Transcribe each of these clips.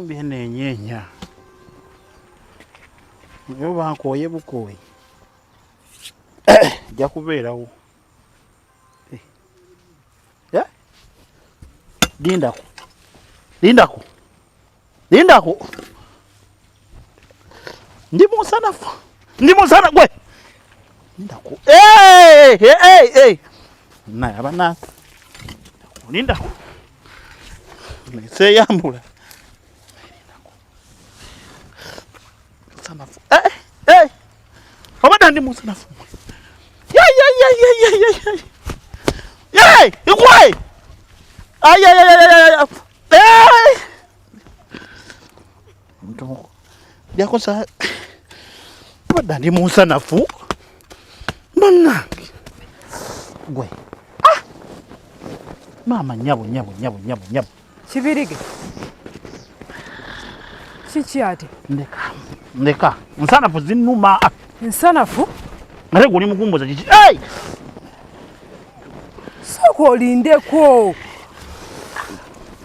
kumbi nenyenya. Yo bankoye bukoyi. Ja kubeerawo. Ya? Lindako. Ndi musana gwe. Lindako. Hey. Na abana. Lindako. Se yambula. Sanafu. Hey. Obada ndi musanafu. Yeah. Yay! Igwe! Ay. Hey! Ndo. Byakosa. Obada ndi musanafu. Mana. Gwe. Mama nyabo. Kibirige. Chichi ate. Ndeka. Nsanafu zinuma. Nsanafu? Ngale guli mukumboza chichi. Hey! Soko olindeko.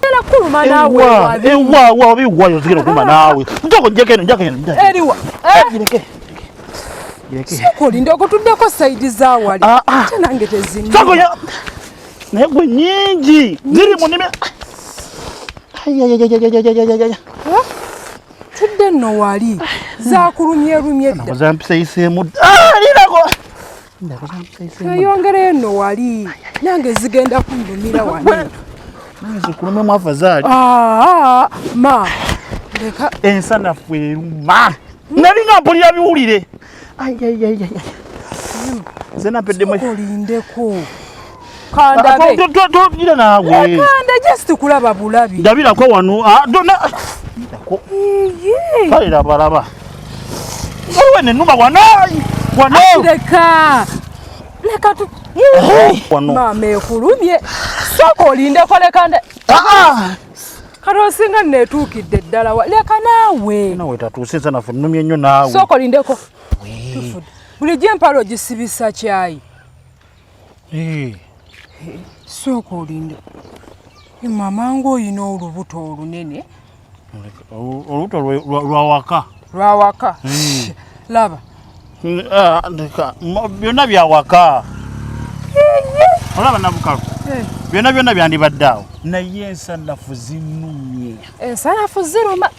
Era kuluma nawe wabi. Ewa biwayo zikira kuluma nawe. Ntoko njekeno. Eriwa. Jireke. Soko olindeko tuddeko side za wali. Nange tezinni. Soko ya. Naye gwe nyingi. Ziri munime. Ay. Tudde nno wali. Zakulumye dda. Nazampisa isemu. Lindako. Yongere nno wali. Nange zigenda kundumira wani. Nange kulumye mwafazali. Ma. Leka ensanafu eruma. Nalinga mpulira biwulire. Ay. Zena pedemo. Olindeko. Kandabe. Tojira nawe. Kanda just kulaba bulabi. Ndabira ko wano. Dona. Ndako. Kalira baraba. Olwene nuba wano. Leka tu. Wano. Mama ekulumye. Soko olindeko lekande. Karosinga netukidde ddala wa. Leka nawe. Nawe tatuuse ensanafu nnumye nnyo naawe. Soko olindeko. Buli gyempalo gisibisa kyayi. Soko olinde. Mama ngo oyina olubuto olunene. Olubuto lwawaka. Laba. Byonna byawaka. Olaba nabukalu. Byonna byandibadde awo. Naye ensanafu zinumye. Ensanafu ziruma.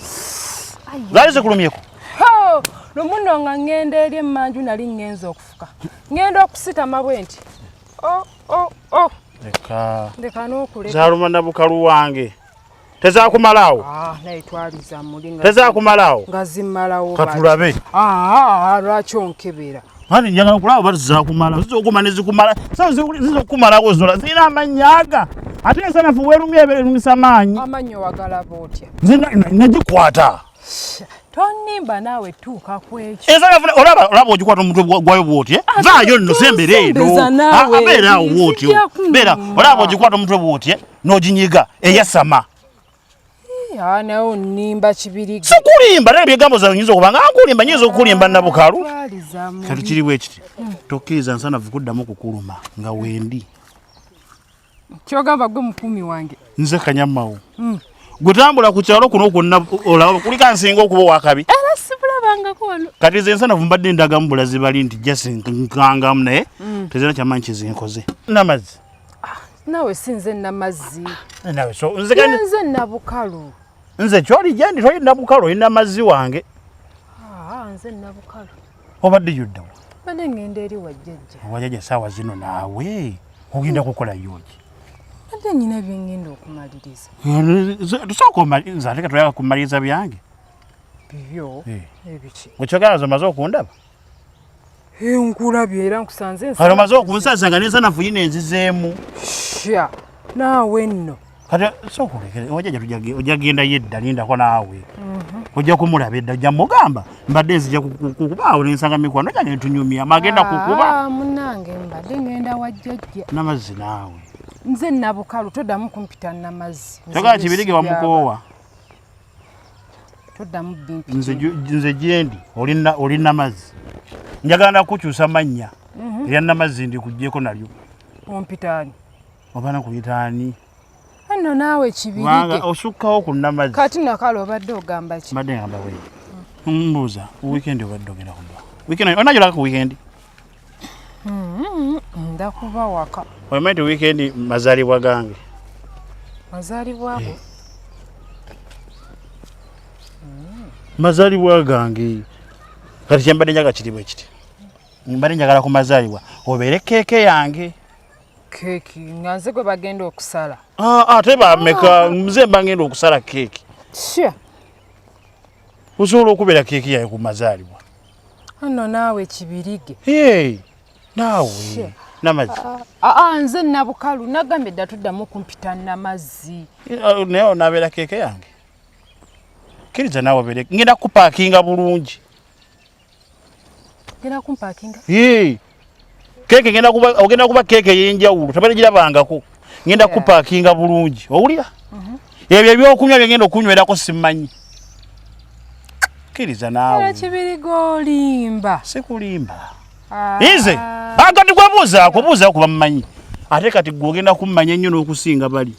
Zaali zikulumyeko. Lumuno nga ngenda eri emmanju nali ngenza okufuka. Ngenda okusitama bwenti. Ndeka n'okuleka. Zaaluma nabukalu wange. Tezaakumalawo. Naye twaliza mulinga. Tezaakumalawo. Nga zimmalawo. Katulabe. Lwaki onkebera. Hani njagala okulaba bati zaakumala. Zizokuma ne zikumala. Zizokumalako zola. Zirina amanyaga. Ate ensanafu weerumye erumisa maanyi. Amanyo wagala bootya. Nagikwata. Tonimba naawe tuuka kwekyo. Ensanafu olaba ogikwata omutwe gwayo bwotye. Vaayo nno sembere eno. Abeera awo bwotyo. Beera olaba ogikwata omutwe bwotye n'oginyiga eyasama. Nawe onnimba kibirigi. Sikulimba naye byegambo zawe nyinza okuba nga nkulimba nyinza okulimba nabukalu. Kati kiriwo ekiti. Tokkiriza nsanafu kuddamu kukuluma nga wendi. Kyogamba gwe mukumi wange. Nze kanyamawo. Gutambula ku kyalo kuno kwonna olaba kulika nsinga okuba wakabi. Era sibulabangako wano. Kati ze nsanafu mbadde ndagamu bulazi bali nti jasinkangamu naye tezina kyamanyi kizinkoze. Namazzi. Nawe sinze namazzi. Nawe so nze nabukalu. Nze kyoli gyendi toyi nabukalu oyina mazzi wange. Nze nabukalu. Obadde yuddawa. Bane ngenda eri wajjajja. Wajjajja saawa zino naawe ogenda kukola yoki. Ate nyina byengenda okumaliriza. Tusooka omaliriza ate katuleka kumaliriza byange. Byo ebiki. Okyogera zomaze okundaba? Nkulabye era nkusanze ensa. Kale omaze okunsasanga n'ensanafu yina enzizeemu. Naawe nno. Kati sookulekere wajjajja ojagenda yedda lindako naawe. Ojja kumulaba edda ojja mugamba mbadde nzija kukubaawo n'ensanga mikwano gyange ntunyumya magenda kukuba. Munnange mbadde ngenda wajjajja. Namazzi naawe. Nze nabukalu toddamu kumpita namazzi. Kyogera kibirige wamukoowa. Toddamu bimpi. Nze gyendi oli namazzi. Njagala kukyusa mannya. Erya namazzi ndi kuggyeko nalyo. Ompitaani. Obaana kuyitaani. Nno naawe kibirige. Wanga osukkawo ku nnamazzi. Kati nakalo obadde ogamba ki? Mbadde ngamba we. Mbuuza weekend obadde ogenda kuba. Weekend onajula ku weekend. Ndakuba waka. Omanyi weekend mazaalibwa gange. Mazaalibwa go? Mazaalibwa gange. Kati kyembadde njaga kiri bwe kiti. Mbadde njagala ku mazaalibwa obeere keeke yange. Keeki nga nze gwe bagenda okusala. Ate bameka nze bagenda okusala keeki. Sure. Osobola okubeera keeki yawe ku mazaalibwa. Nno naawe kibirige. Naawe namazzi. Nze nabukalu nagambye dda tuddamu kumpita namazzi. Naye onaabeera keeke yange. Kkiriza naawe obeere ngenda kupaakinga bulungi. Ngenda kumpaakinga? Keeke ogenda kuba keeke ey'enjawulo tabadde girabangako. Ngenda kupaakinga bulungi. Owulira? Ebyo ebyokunywa byengenda okunywerako simanyi. Kkiriza naawe. Kibiriga olimba. Sikulimba. Nze kati kubuuza kuba mmanyi. Ate kati gwe ogenda kummanya ennyo n'okusinga bali.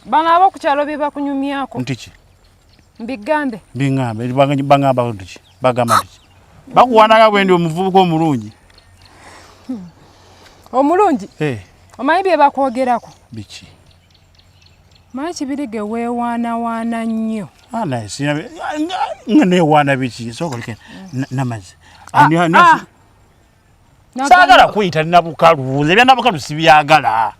Bano abo ku kyalo bye bakunyumyako. Nti ki? Mbigambe. Bingambe bangamba nti ki? Bagamba nti ki? Bakuwaanaga bwe ndi omuvubuka omulungi. Omulungi? Omanyi bye bakwogerako? Biki? Manyi kibirige weewaanawaana nnyo. Nga neewaana biki? Sokolike namazzi. Saagala kuyita nabukalu. Ebya nabukalu sibyagala.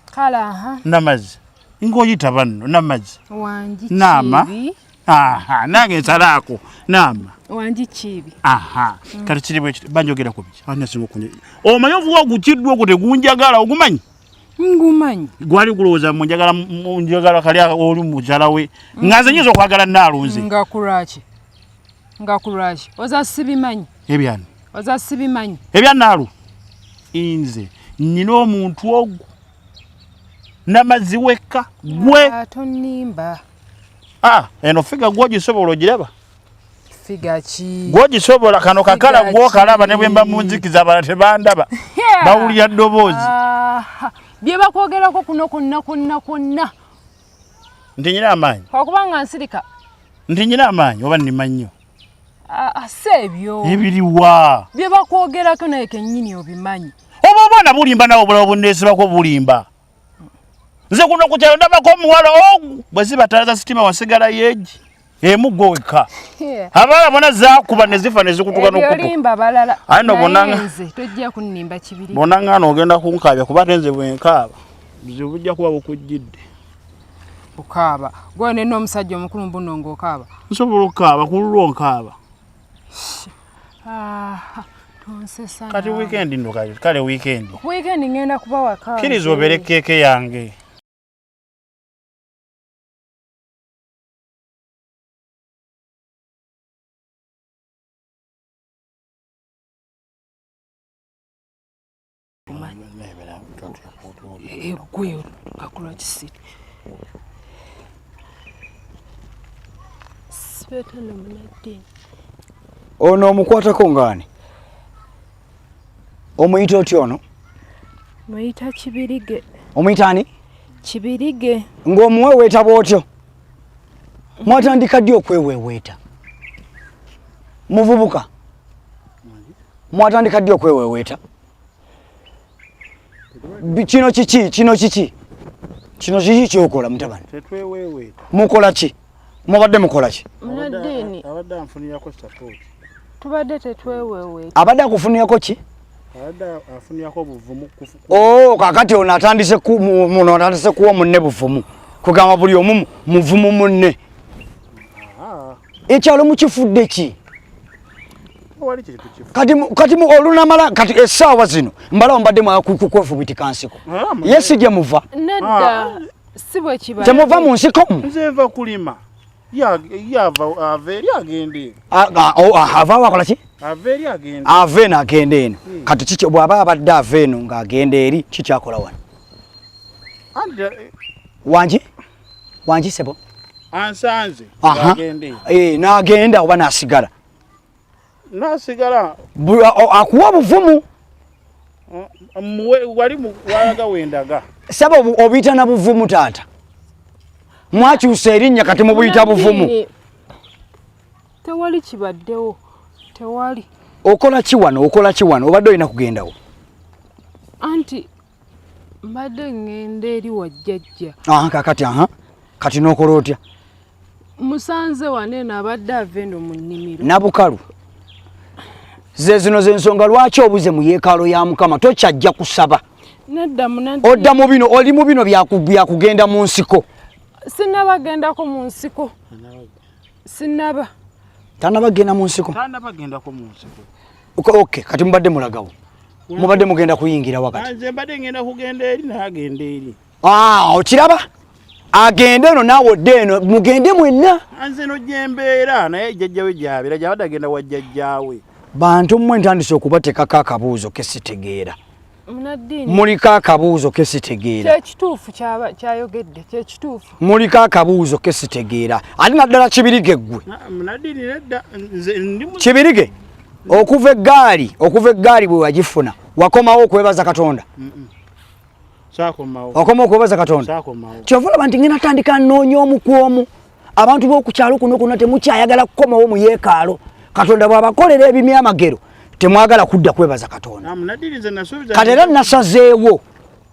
Kala namazzi. Ng'oyita banno namazzi. Wangi kibi. Naama. Nange nsalaako. Naama. Wangi kibi. Kati kiri bwe kiti banjogera ku biki? Anasinga okunya. Omanyi ovuga gukiddwa ku tegunjagala ogumanyi? Ngumanyi. Gwali kulowooza munjagala kali oli mukyala we. Nga nze nyinza okwagala nnaalunze. Nga kulwaki. Oza sibimanyi. Ebyani? Oza sibimanyi. Ebya nnaalu. Nze nnina omuntu ogwo. Namazzi wekka. Gwe. Tonimba. Eno figa gwogisobola ogiraba? Figa ki? Gwogisobola kano kakala gwokalaba ne bwe mba munzikiza abala tebandaba. Bawulira ddoboozi. Bye bakwogerako kuno kwonna. Nti nyina amaanyi? Okubanga nsirika. Nti nyina amaanyi oba nnima nnyo? Sebyo. Ebiriwa. Bye bakwogerako naye kennyini obimanyi. Oba obwana bulimba nawe obulawo bunneesibako bulimba. Nze kuno ku kyalo ndabako omuwala ogu bwe zibatalaza sitima wasigala yeegi. Emuggo wekka. Abala bona zaakuba ne zifa ne zikutuka n'okutuka. Ebyolimba balala. Ayino bonanga. Tojja kunnimba kibiri. Bonanga n'ogenda kunkaabya kuba tenze bwenkaaba. Buzibu bujja kuba bukujjidde. Okaaba. Gwe ne n'omusajja omukulu mbuno ng'okaaba. Nsobola okukaaba kululwo nkaaba. Tonsesa. Kati weekend ndo kale weekend. Weekend ngenda kuba waka. Kiriza obeere keeke yange. Gwe kakula kisiri. Sibetana munadde. Ono omukwatako ngani? Omuyita otya ono? Muyita kibirige. Omuyita ani? Kibirige. Ng'omuweweeta bw'otyo. Mwatandika ddi okweweweeta? Muvubuka. Mwatandika ddi okweweweeta? Kino kiki? Kino kiki kyokola mutabani? Tetweweweeta. Mukola ki? Mubadde mukola ki? Munaddeni. Abadde anfunirako support. Tubadde tetweweweeta. Abadde akufunirako ki? Abadde afunirako buvumu kakati ono atandise kuwa munne buvumu. Kugamba buli omu muvumu munne. Ekyalo mukifudde ki? Kati olunamala kati essaawa zino mbalawo mbadde mwakukwefubitika nsiko. Yesi gye muva? Nedda. Si bwe kiba. Temuva mu nsiko? Nze nva kulima. Yava eri agende. Ava wakola ki? Ava eri agende. Ave n'agenda eno. Kati kiki bw'aba abadde ava eno ng'agenda eri kikyakola wano? Wangi sebo? Ansanze. N'agenda oba n'asigala? N'asigala. Akuwa buvumu? Wali walaga wendaga. Sebo obiyita na buvumu taata? mwakyusa erinnya kati mubuyita buvumu. Tewali kibaddewo. Tewali. Okola ki wano? Obadde olina kugendawo? Anti mbadde ngenda eri wajjajja. Kakati kati n'okola otya? Musanze wanene abadde avendo mu nnimiro. Nabukalu. Ze zino z'ensonga lwaki obuze mu yeekalo ya Mukama tokyajja kusaba. Nedda munadde. Odda mu bino, oli mu bino byakugenda mu nsiko. Sinnabagendako mu nsiko. Sinnaba. Tannabagenda mu nsiko? Tannabagendako mu nsiko. Okay, kati mubadde mulagawo. Mubadde mugenda kuyingira wakati. Nze mbadde ngenda kugenda eri n'agenda eri. Okiraba? Agende eno naawe odde eno mugende mwenna. Nze no gyembeera naye jjajjawe gy'abeera gy'abadde agenda wa jjajjaawe. Bantu mmwe ntandise okubateekako akabuuzo ke sitegeera. Munaddiini. Muliko akabuuzo ke sitegeera. Kyekituufu kyayogedde, kyekituufu. Muliko akabuuzo ke sitegeera. Ate naddala Kibirige ggwe. Munaddiini nedda nze ndi mu Kibirige okuva eggaali bwe wagifuna wakomawo okwebaza Katonda. Saakomawo. Wakomawo okwebaza Katonda. Saakomawo. Kyova olaba nti ngenda tandika nnoonya omu ku omu. Abantu b'okukyalo kuno temukyayagala kukomawo mu yeekaalo. Katonda bw'abakolera ebimya amagero temwagala kudda kwebaza Katonda. Munaddiini nze nasuubiza. Kati era nasazeewo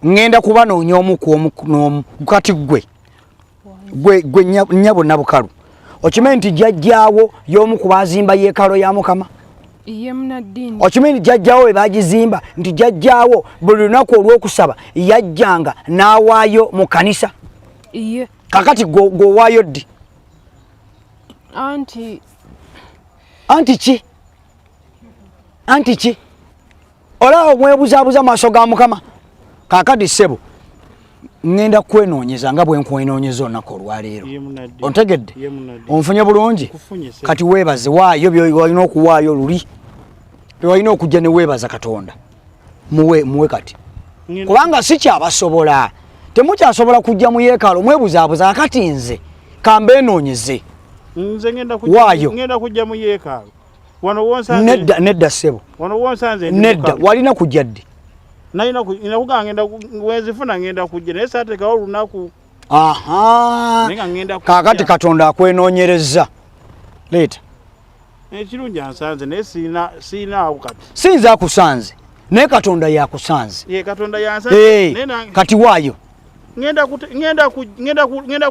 ngenda kubanoonya omu ku omu n'omu. Kati gwe nnyabo Nabukalu okimanyi nti jjajjaawo y'omu ku baazimba yeekalo ya Mukama? Iye Munaddiini. Okimanyi jjajjaawo we baagizimba nti jjajjaawo buli lunaku olw'okusaba yajjanga n'awaayo mu kanisa? Iye. Kakati gw'owaayo ddi? Anti ki? Olaba mwebuzaabuza maaso ga Mukama. Kakati ssebo ngenda kwenoonyeza nga bwe nkwenoonyeza olunaku olwaleero. Ontegedde? Onfunye bulungi? Kati weebaze waayo by'olina okuwaayo luli. By'olina okujja ne weebaza Katonda. Muwe kati. Kubanga si kyabasobola. Temukyasobola kujja mu yeekalo mwebuzaabuza kati nze kambenoonyeze. Nze ngenda kujja mu yeekalo. Wano wonsanze. Nedda ssebo. Wano wonsanze. Nedda walina kujja ddi? Inakuga ngenda wezifuna ngenda kujja naye saateekawo olunaku. Kaakati Katonda akwenoonyereza. Leeta. Ekirungi ansanze naye siinaawo kati. Sinza akusanze naye Katonda yakusanze. Ye Katonda yansanze. Kati waayo. Ngenda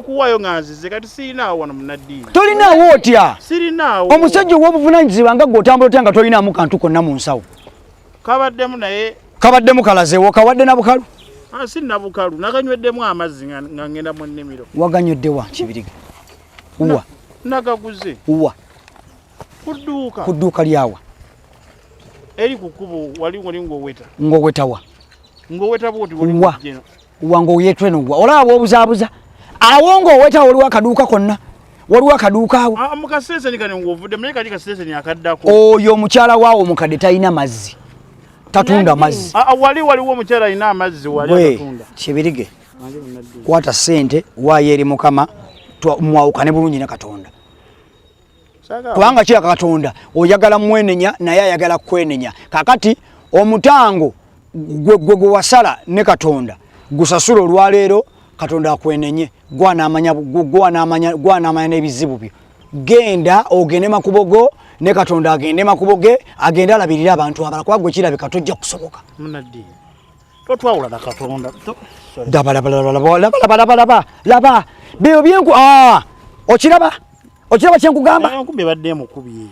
kuwaayo nga nzize kati siinaawo wano Munaddiini. Tolinaawo otya? Sirinaawo. Omusajja ow'obuvunaanyizibwa nga gw'otambula otya nga tolinaamu kantu konna mu nsawo. Kabaddemu naye. Kabaddemu kalazeewo kawadde Nabukalu? Si Nabukalu nakanyweddemu amazzi nga ngenda mu nnimiro. Waganywedde wa Kibirige? Uwa? Nagaguze. Uwa? Ku dduuka lyawa? Eri ku kkubo wali ng'oweta. Ng'oweta wa? Ng'oweta bw'oti wali ng'ojjeno. Uwa ng'oyetwe n'uwa. Olaba bw'obuzaabuza. Awo ng'oweta waliwo akaduuka konna. Waliwo akaduuka awo. Mu kasiteeseni kano ng'ovudde naye kati kasiteeseni akaddako. Oyo omukyala waawo omukadde talina mazzi. Tatunda mazzi. Waliwo omukyala alina amazzi wali atatunda. Kibirige. Kwata ssente waayo eri Mukama mwawukane bulungi ne Katonda. Kubanga kiraka Katonda oyagala mwenenya naye ayagala kwenenya. Kakati omutango gwe wasala ne Katonda gusasula olwaleero Katonda akwenenye gwana n'ebizibu byo. Genda ogende makubo go ne Katonda agende makubo ge agenda alabirira abantu abala kwa gwe kirabika tojja kusoboka. Munaddiini. Totwawula na Katonda. Laba. Byo byenku okiraba? Okiraba kyenkugamba? Enkumbi ebadde emukubye.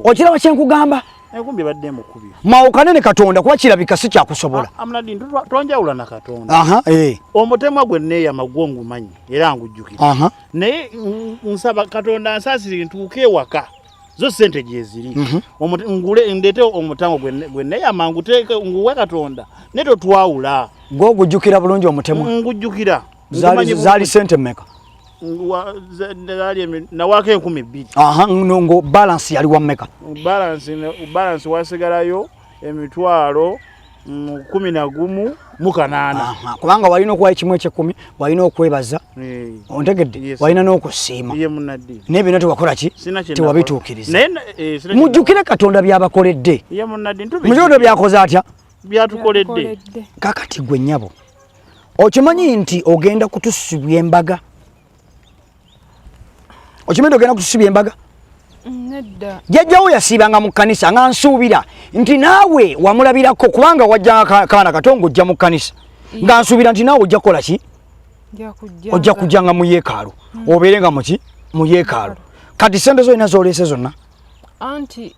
Okiraba kyenkugamba? Enkumbi ebadde emukubye. Mawukane ne Katonda kuba kirabika si kyakusobola. Munaddiini tonjawula na Katonda. Omutemwa gwe neeyama gw'ongumanyi era ngujjukira. Naye nsaba Katonda ansaasire ntuuke ewaka. Zo ssente gye ziri. Ndeete omutango gwe neeyama nguteeke nguwe Katonda. Ne totwawula. Gw'ogujjukira bulungi omutemwa? Ngujjukira. Zaali ssente mmeka? Nawako 2,000. Ngo balance yali wa mmeka? Balance wasigalayo emitwalo 11,800. Kubanga walina okuwayo kimu eky'ekkumi, walina okwebaza. Ontegedde? Walina n'okusiima. Naye bino tewakola ki? Tewabituukiriza. Mujjukire Katonda by'abakoledde. Mujjukire byakoze atya? Byatukoledde. Kakati gwe nnyabo okimanyi nti ogenda kutusibwa embaga Okimanyi ogenda kutusibya embaga? Nedda. Jjajjawo yasiibanga mu kkanisa nga nsuubira nti naawe wamulabirako kubanga wajja kaana katongo ojja mu kkanisa. Nga nsuubira nti naawe ojja kukola ki? Ojja kujjanga mu yeekaalu. Obeerenga mu ki? Mu yeekaalu. Kati sente zolina z'oleese zonna? Anti.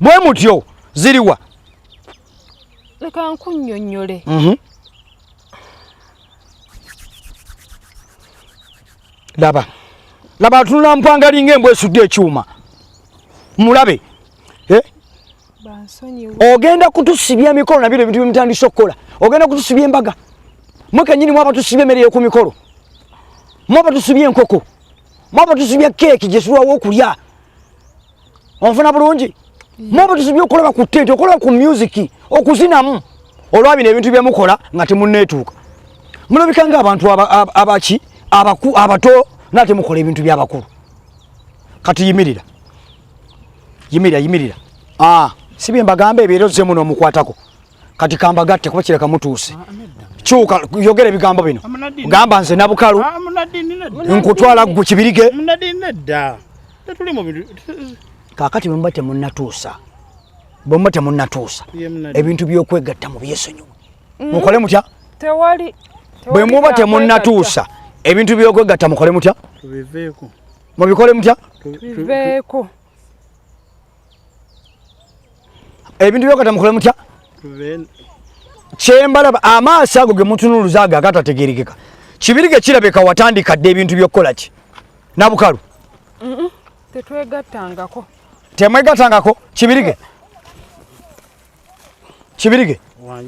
Bwe mutyo ziriwa? Leka nkunnyonnyole. Laba tunula mpangali ng'embwa esudde ekyuma. Mulabe. Ogenda kutusibya emikolo nabyo ebintu byemutandise okukola. Ogenda kutusibya embaga. Mwe kennyini mwaba tusibya emmere ku mikolo. Mwaba tusibya enkoko. Mwaba tusibya keeki gye tulwawo okulya. Onfuna bulungi? Mwaba tusibya okulaba ku ttenti, okulaba ku music, okuzinamu. Olwabino ebintu bye mukola nga temunneetuuka. Mulabika ng'abantu abaki abato nate mukola ebintu by'abakulu. Kati yimirira. Sibye mbagambe ebyero ze muno mukwatako. Kati kambagatte kuba kireka mutuuse. Kyuka yogera ebigambo bino. Gamba nze Nabukalu. Nkutwala ggwe Kibirige. Kaakati bwe mbate munnatuusa. Ebintu by'okwegatta mu byesonyiwe. Mukole mutya? Tewali. Bwe muba temunnatuusa ebintu by'okwegatta mukole mutya? Tubiveeko. Mubikole mutya? Tubiveeko. Ebintu by'okwegatta mukole mutya? Kyembalaba amaaso ago ge mutunuluza ago agatategeerekeka. Kibirige kirabika watandika dde ebintu by'okkola ki? Nabukalu. Tetwegattangako. Temwegattangako? Kibirige?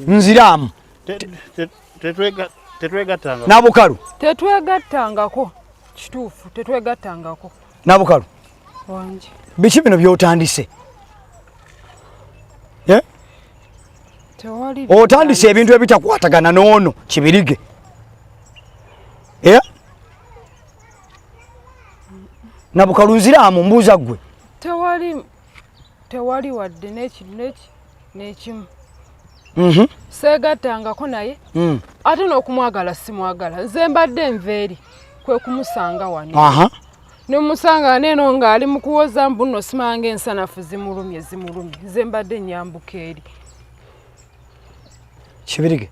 Nziraamu. Tetwegattangako. Nabukalu. Tetwegattangako. Kituufu, tetwegattangako. Nabukalu. Wanje. Biki bino by'otandise? Otandise ebintu ebitakwatagana n'ono Kibirige. Nabukalu nziraamu mbuuza ggwe. Tewali wadde n'ekimu. Seegattangako naye. Ate n'okumwagala simwagala. Nze mbadde nveeri kwe kumusanga wano. Ne musanga neeno ng'ali mu kuwoza mbuno simanga ensanafu zimulumye. Nze mbadde nyambuka eri. Kibirige,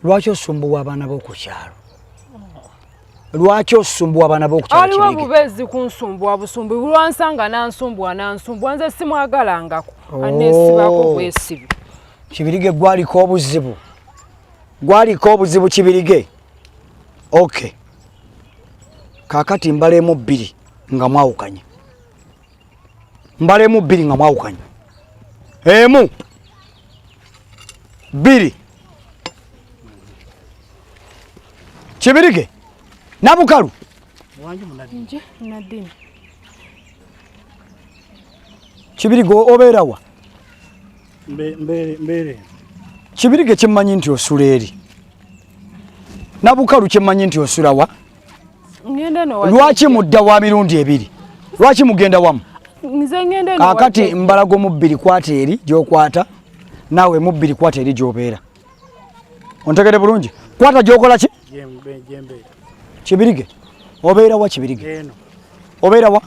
lwaki osumbuwa abaana b'oku kyalo? Lwaki osumbuwa abaana b'oku kyalo Kibirige? Aliwo bubeezi kunsumbuwa busumbi. Lwansanga nansumbuwa. Nze simwagalangako. Aneesibako bwesibi. Kibirige gwaliko obuzibu Kibirige. Okay. Kaakati mbaleemu bbiri nga mwawukanye. Emu. Bbiri. Kibirige. Nabukalu. Nje Nadine. Kibirige obeera wa? Mbere. Kibirige kyemmanyi nti osula eri. Nabukalu kyemmanyi nti osula wa? Lwaki mudda wa mirundi ebiri? Lwaki mugenda wamu? Nze ngende no. Kakati mbalago mu bbiri kwata eri gy'okwata. Naawe mu bbiri kwata eri gy'obeera. Ontegedde bulungi? Kwata gy'okola ki? Jembe. Kibirige. Obeera wa Kibirige? Eno. Obeera wa?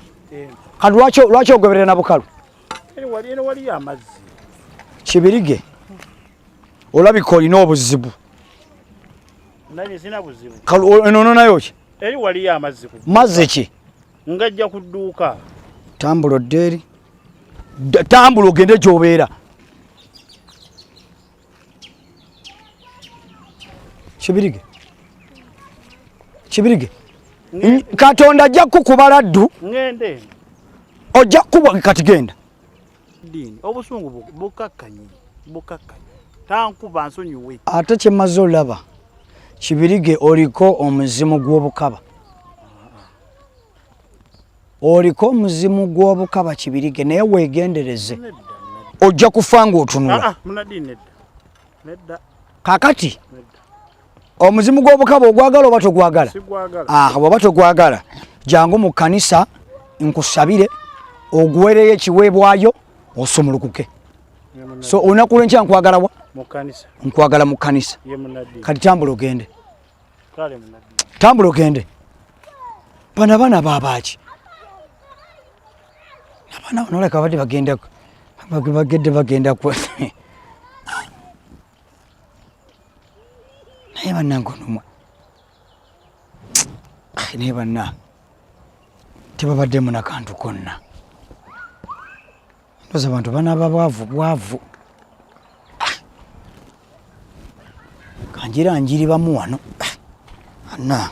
Kati lwaki ogoberera Nabukalu? Wali amazzi. Kibirige. Olabika olina obuzibu. Nani sina buzibu. Eno nayo ki? Eri wali amazzi. Mazzi ki? Ngajja ku dduuka. Tambula oddeeri. Tambula ogende gy'obeera. Kibirige. Katonda ajja kukuba laddu. Ngende. Ojja kukuba kati genda. Obusungu bukakkanyi. Tankuba nsonyiwe. Ate kyemaze olaba. Kibirige oliko omuzimu gw'obukaba. Kibirige naye weegendereze. Ojja kufa ng'otunula. Nedda. Kakati omuzimu gw'obukaba ogwagala oba togwagala? Sigwagala. Oba togwagala jangu mu kkanisa nkusabire oguwereyo ekiweebwayo osumulukuke. So olunaku lw'enkya nkwagala wa? Mu kkanisa. Nkwagala mu kkanisa. Kati tambula ogende. tambula ogende bana babaki abana onoleka bati bagenda naye bannangonumwe naye banna tebabaddemu nakantu konna ndoza abantu banaaba bwavu kanjira njiri bamu wano anna